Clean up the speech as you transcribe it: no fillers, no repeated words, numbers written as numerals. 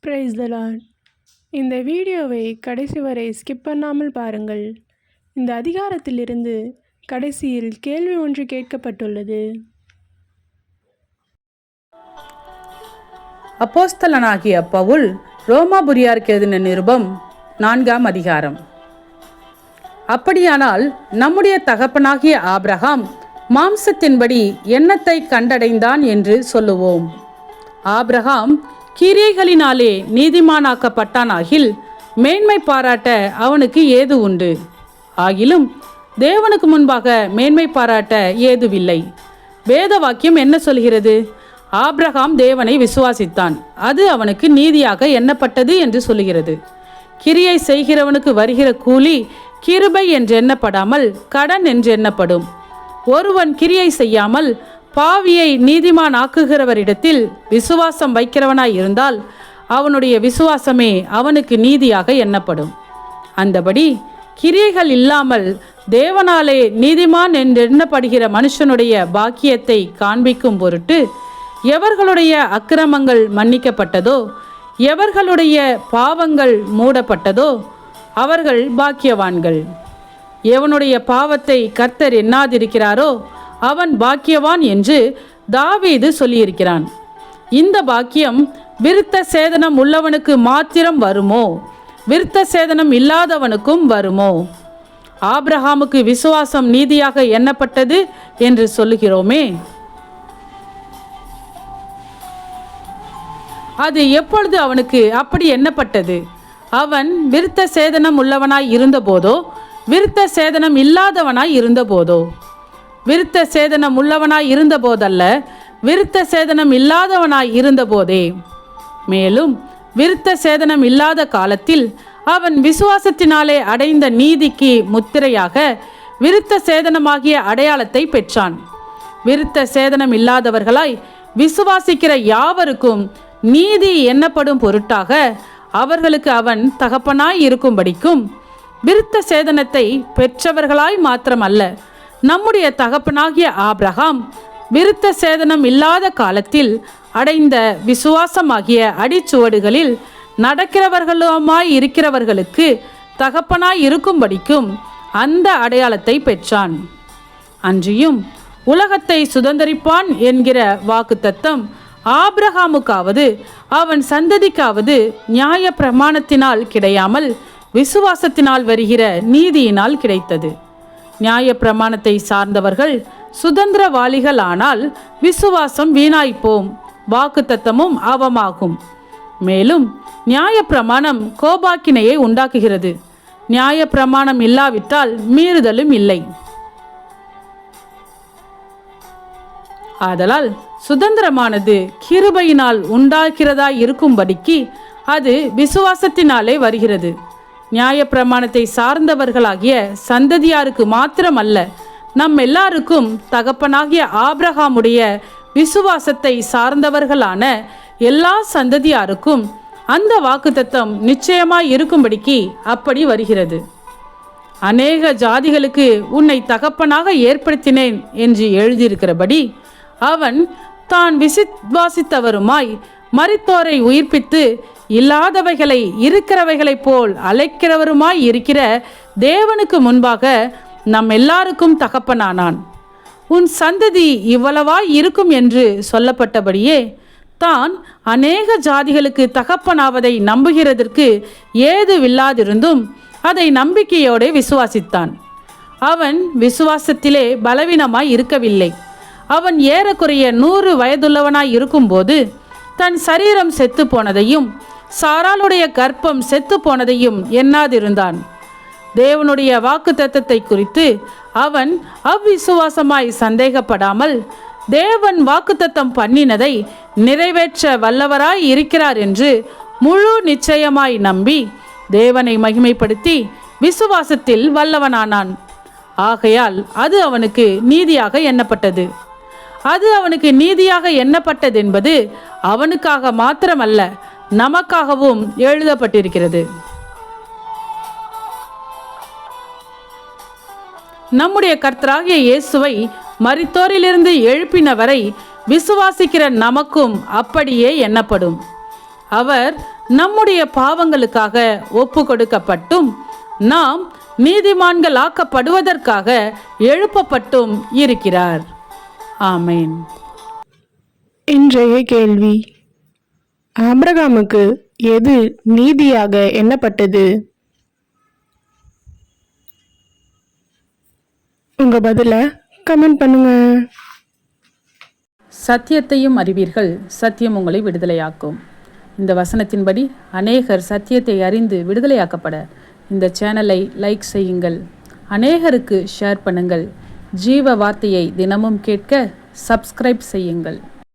Praise the Lord. இந்த வீடியோவை கடைசி வரை ஸ்கிப் பண்ணாமல் பாருங்கள். இந்த அதிகாரத்திலிருந்து கடைசியில் கேள்வி ஒன்று கேட்கப்பட்டுள்ளது. அப்போஸ்தலனாகிய பவுல் ரோமாபுரியாருக்கு எழுதின நிருபம் 4ஆம் அதிகாரம். அப்படியானால் நம்முடைய தகப்பனாகிய ஆபிரகாம் மாம்சத்தின்படி என்னத்தை கண்டடைந்தான் என்று சொல்லுவோம். ஆபிரகாம் கிரியைகளினாலே நீதிமானாக்கப்பட்டானாகில் மேன்மை பாராட்ட அவனுக்கு ஏது உண்டு? ஆகிலும் தேவனுக்கு முன்பாக மேன்மை பாராட்ட ஏதுவில்லை. வேத வாக்கியம் என்ன சொல்கிறது? ஆபிரகாம் தேவனை விசுவாசித்தான், அது அவனுக்கு நீதியாக எண்ணப்பட்டது என்று சொல்லுகிறது. கிரியை செய்கிறவனுக்கு வருகிற கூலி கிருபை என்று எண்ணப்படாமல் கடன் என்று எண்ணப்படும். ஒருவன் கிரியை செய்யாமல் பாவியை நீதிமான் ஆக்குகிறவரிடத்தில் விசுவாசம் வைக்கிறவனாய் இருந்தால் அவனுடைய விசுவாசமே அவனுக்கு நீதியாக எண்ணப்படும். அந்தபடி கிரியைகள் இல்லாமல் தேவனாலே நீதிமான் என்று எண்ணப்படுகிற மனுஷனுடைய பாக்கியத்தை காண்பிக்கும் பொருட்டு எவர்களுடைய அக்கிரமங்கள் மன்னிக்கப்பட்டதோ, எவர்களுடைய பாவங்கள் மூடப்பட்டதோ அவர்கள் பாக்கியவான்கள். எவனுடைய பாவத்தை கர்த்தர் எண்ணாதிருக்கிறாரோ அவன் பாக்கியவான் என்று தாவீது சொல்லியிருக்கிறான். இந்த பாக்கியம் விருத்த சேதனம் உள்ளவனுக்கு மாத்திரம் வருமோ, விருத்த சேதனம் இல்லாதவனுக்கும் வருமோ? ஆபிரகாமுக்கு விசுவாசம் நீதியாக எண்ணப்பட்டது என்று சொல்லுகிறோமே, அது எப்பொழுது அவனுக்கு அப்படி எண்ணப்பட்டது? அவன் விருத்த சேதனம் உள்ளவனாய் இருந்தபோதோ, விருத்த சேதனம் இல்லாதவனாய் இருந்தபோதோ? விருத்த சேதனம் உள்ளவனாய் இருந்தபோதல்ல, விருத்த சேதனம் இல்லாதவனாய் இருந்தபோதே. மேலும் விருத்த சேதனம் இல்லாத காலத்தில் அவன் விசுவாசத்தினாலே அடைந்த நீதிக்கு முத்திரையாக விருத்த சேதனமாகிய அடையாளத்தை பெற்றான். விருத்த சேதனம் இல்லாதவர்களாய் விசுவாசிக்கிற யாவருக்கும் நீதி எண்ணப்படும் பொருட்டாக அவர்களுக்கு அவன் தகப்பனாய் இருக்கும்படிக்கும் விருத்த சேதனத்தை பெற்றவர்களாய் மாத்திரமல்ல, நம்முடைய தகப்பனாகிய ஆபிரகாம் விருத்த சேதனம் இல்லாத காலத்தில் அடைந்த விசுவாசமாகிய அடிச்சுவடுகளில் நடக்கிறவர்களுமாய் இருக்கிறவர்களுக்கு தகப்பனாய் இருக்கும்படிக்கும் அந்த அடையாளத்தை பெற்றான். அன்றியும் உலகத்தை சுதந்தரிப்பான் என்கிற வாக்குத்தத்தம் ஆபிரகாமுக்காவது அவன் சந்ததிக்காவது நியாய பிரமாணத்தினால் கிடையாமல் விசுவாசத்தினால் வருகிற நீதியினால் கிடைத்தது. நியாய பிரமாணத்தை சார்ந்தவர்கள் சுதந்திரவாளிகள் ஆனால் விசுவாசம் வீணாய்ப்போம், வாக்குத்தத்தமும் அவமாகும். மேலும் நியாய பிரமாணம் கோபாக்கினையை உண்டாக்குகிறது. நியாய பிரமாணம் இல்லாவிட்டால் மீறுதலும் இல்லை. ஆதலால் சுதந்திரமானது கிருபையினால் உண்டாகிறதா இருக்கும்படிக்கு அது விசுவாசத்தினாலே வருகிறது. நியாய பிரமாணத்தை சார்ந்தவர்களாகிய சந்ததியாருக்கு மாத்திரமல்ல, நம் எல்லாருக்கும் தகப்பனாகிய ஆபிரகாமுடைய விசுவாசத்தை சார்ந்தவர்களான எல்லா சந்ததியாருக்கும் அந்த வாக்குத்தத்தம் நிச்சயமாய் இருக்கும்படிக்கு அப்படி வருகிறது. அநேக ஜாதிகளுக்கு உன்னை தகப்பனாக ஏற்படுத்தினேன் என்று எழுதியிருக்கிறபடி அவன் தான் விசுவாசித்தவருமாய் மரித்தோரை உயிர்ப்பித்து இல்லாதவைகளை இருக்கிறவைகளைப் போல் அழைக்கிறவருமாய் இருக்கிற தேவனுக்கு முன்பாக நம் எல்லாருக்கும் தகப்பனானான். உன் சந்ததி இவ்வளவாய் இருக்கும் என்று சொல்லப்பட்டபடியே தான் அநேக ஜாதிகளுக்கு தகப்பனாவதை நம்புகிறதற்கு ஏதுவில்லாதிருந்தும் அதை நம்பிக்கையோடு விசுவாசித்தான். அவன் விசுவாசத்திலே பலவீனமாய் இருக்கவில்லை. அவன் ஏறக்குறைய 100 வயதுள்ளவனாய் இருக்கும்போது தன் சரீரம் செத்து போனதையும் சாராளுடைய கர்ப்பம் செத்து போனதையும் எண்ணாதிருந்தான். தேவனுடைய வாக்குத்தத்தத்தை குறித்து அவன் அவ்விசுவாசமாய் சந்தேகப்படாமல் தேவன் வாக்குத்தத்தம் பண்ணினதை நிறைவேற்ற வல்லவராய் இருக்கிறார் என்று முழு நிச்சயமாய் நம்பி தேவனை மகிமைப்படுத்தி விசுவாசத்தில் வல்லவனானான். ஆகையால் அது அவனுக்கு நீதியாக எண்ணப்பட்டது. அது அவனுக்கு நீதியாக எண்ணப்பட்டதென்பது அவனுக்காக மாத்திரமல்ல, நமக்காகவும் எழுதப்பட்டிருக்கிறது. நம்முடைய கர்த்தராகிய இயேசுவை மரித்தோரிலிருந்து எழுப்பினவரை விசுவாசிக்கிற நமக்கும் அப்படியே எண்ணப்படும். அவர் நம்முடைய பாவங்களுக்காக ஒப்பு கொடுக்கப்பட்டும் நாம் நீதிமான்கள் ஆக்கப்படுவதற்காக எழுப்பப்பட்டும் இருக்கிறார். ஆமென். இன்றைய கேள்வி: ஆபிரகாமுக்கு எது நீதியாக எண்ணப்பட்டது? உங்க பதில கமெண்ட் பண்ணுங்க. சத்தியத்தையும் அறிவீர்கள், சத்தியம் உங்களை விடுதலையாக்கும். இந்த வசனத்தின்படி அநேகர் சத்தியத்தை அறிந்து விடுதலையாக்கப்பட இந்த சேனலை லைக் செய்யுங்கள், அநேகருக்கு ஷேர் பண்ணுங்கள். ஜீவ வார்த்தையை தினமும் கேட்க சப்ஸ்கிரைப் செய்யுங்கள்.